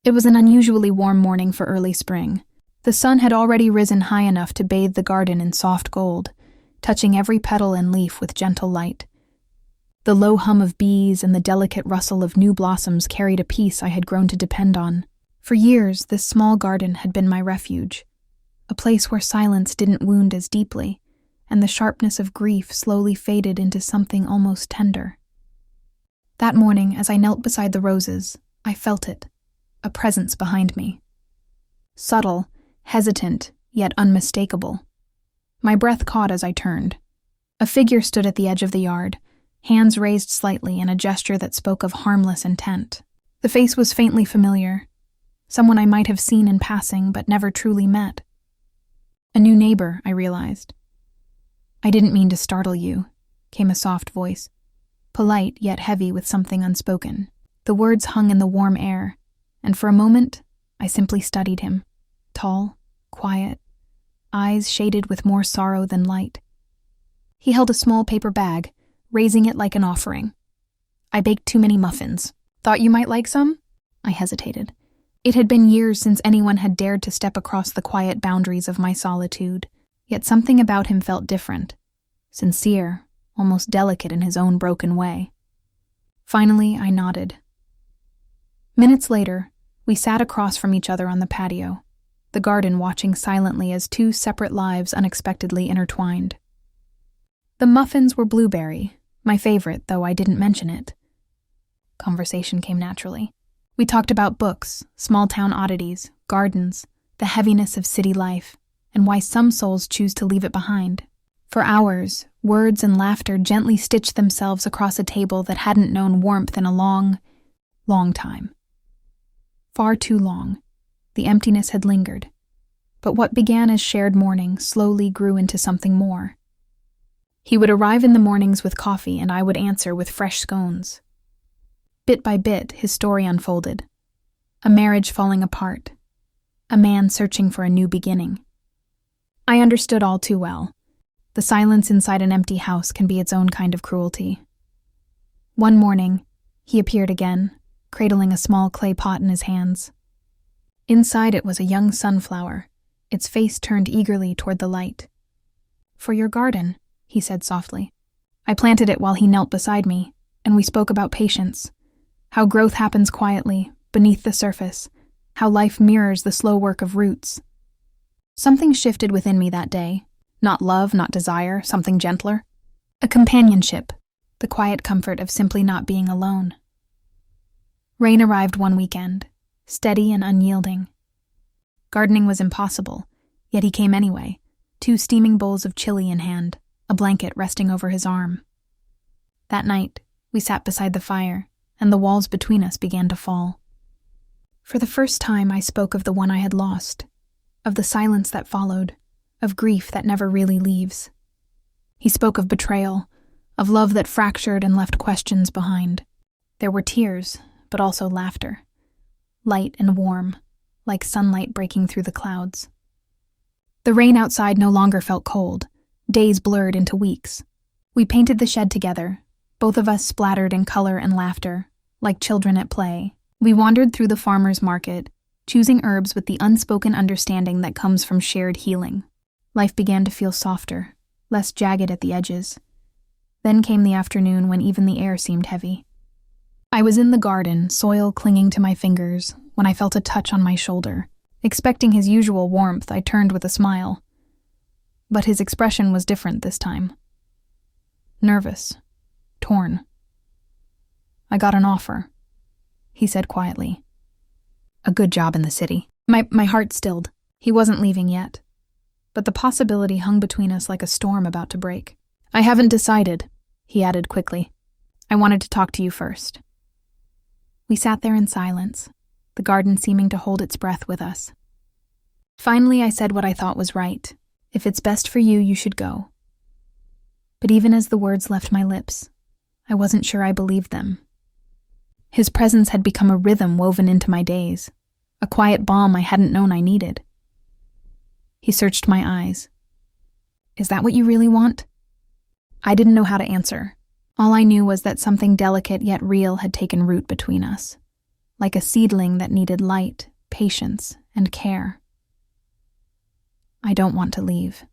It was an unusually warm morning for early spring. The sun had already risen high enough to bathe the garden in soft gold, touching every petal and leaf with gentle light. The low hum of bees and the delicate rustle of new blossoms carried a peace I had grown to depend on. For years, this small garden had been my refuge, a place where silence didn't wound as deeply, and the sharpness of grief slowly faded into something almost tender. That morning, as I knelt beside the roses, I felt it, a presence behind me. Subtle, hesitant, yet unmistakable. My breath caught as I turned. A figure stood at the edge of the yard, hands raised slightly in a gesture that spoke of harmless intent. The face was faintly familiar, someone I might have seen in passing but never truly met. A new neighbor, I realized. "I didn't mean to startle you," came a soft voice, polite yet heavy with something unspoken. The words hung in the warm air, and for a moment, I simply studied him. Tall, quiet, eyes shaded with more sorrow than light. He held a small paper bag, raising it like an offering. "I baked too many muffins. Thought you might like some?" I hesitated. It had been years since anyone had dared to step across the quiet boundaries of my solitude, yet something about him felt different, sincere, almost delicate in his own broken way. Finally, I nodded. Minutes later, we sat across from each other on the patio, the garden watching silently as two separate lives unexpectedly intertwined. The muffins were blueberry, my favorite, though I didn't mention it. Conversation came naturally. We talked about books, small-town oddities, gardens, the heaviness of city life, and why some souls choose to leave it behind. For hours, words and laughter gently stitched themselves across a table that hadn't known warmth in a long, long time. Far too long. The emptiness had lingered. But what began as shared mourning slowly grew into something more. He would arrive in the mornings with coffee, and I would answer with fresh scones. Bit by bit, his story unfolded. A marriage falling apart. A man searching for a new beginning. I understood all too well. The silence inside an empty house can be its own kind of cruelty. One morning, he appeared again, cradling a small clay pot in his hands. Inside it was a young sunflower, its face turned eagerly toward the light. "For your garden," he said softly. I planted it while he knelt beside me, and we spoke about patience, how growth happens quietly, beneath the surface, how life mirrors the slow work of roots. Something shifted within me that day. Not love, not desire, something gentler. A companionship, the quiet comfort of simply not being alone. Rain arrived one weekend, steady and unyielding. Gardening was impossible, yet he came anyway, 2 steaming bowls of chili in hand, a blanket resting over his arm. That night, we sat beside the fire, and the walls between us began to fall. For the first time, I spoke of the one I had lost, of the silence that followed, of grief that never really leaves. He spoke of betrayal, of love that fractured and left questions behind. There were tears, but also laughter, light and warm, like sunlight breaking through the clouds. The rain outside no longer felt cold. Days blurred into weeks. We painted the shed together, both of us splattered in color and laughter, like children at play. We wandered through the farmer's market, choosing herbs with the unspoken understanding that comes from shared healing. Life began to feel softer, less jagged at the edges. Then came the afternoon when even the air seemed heavy. I was in the garden, soil clinging to my fingers, when I felt a touch on my shoulder. Expecting his usual warmth, I turned with a smile. But his expression was different this time. Nervous. Torn. "I got an offer," he said quietly. "A good job in the city." My heart stilled. He wasn't leaving yet. But the possibility hung between us like a storm about to break. "I haven't decided," he added quickly. "I wanted to talk to you first." We sat there in silence, the garden seeming to hold its breath with us. Finally, I said what I thought was right. "If it's best for you, you should go." But even as the words left my lips, I wasn't sure I believed them. His presence had become a rhythm woven into my days, a quiet balm I hadn't known I needed. He searched my eyes. "Is that what you really want?" I didn't know how to answer. All I knew was that something delicate yet real had taken root between us. like a seedling that needed light, patience, and care. "I don't want to leave,"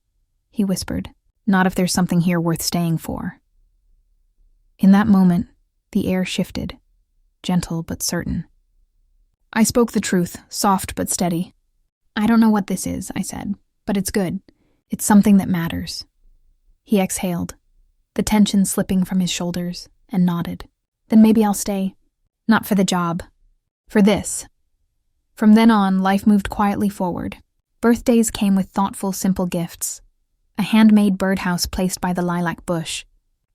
he whispered. "Not if there's something here worth staying for." In that moment, the air shifted, gentle but certain. I spoke the truth, soft but steady. "I don't know what this is," I said, "but it's good. It's something that matters." He exhaled, the tension slipping from his shoulders, and nodded. "Then maybe I'll stay. Not for the job. For this." From then on, life moved quietly forward. Birthdays came with thoughtful, simple gifts. A handmade birdhouse placed by the lilac bush.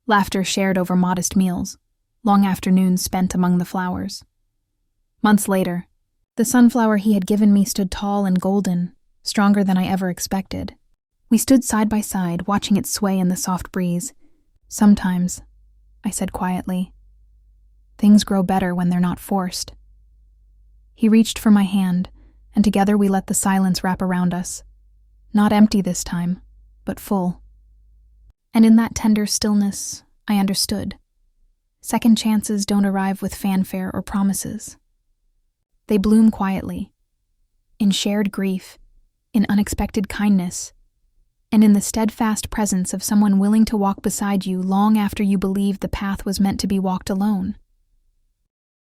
Laughter shared over modest meals. Long afternoons spent among the flowers. Months later, the sunflower he had given me stood tall and golden, stronger than I ever expected. We stood side by side, watching it sway in the soft breeze. "Sometimes," I said quietly, "things grow better when they're not forced." He reached for my hand, and together we let the silence wrap around us. Not empty this time, but full. And in that tender stillness, I understood. Second chances don't arrive with fanfare or promises. They bloom quietly, in shared grief, in unexpected kindness, and in the steadfast presence of someone willing to walk beside you long after you believed the path was meant to be walked alone.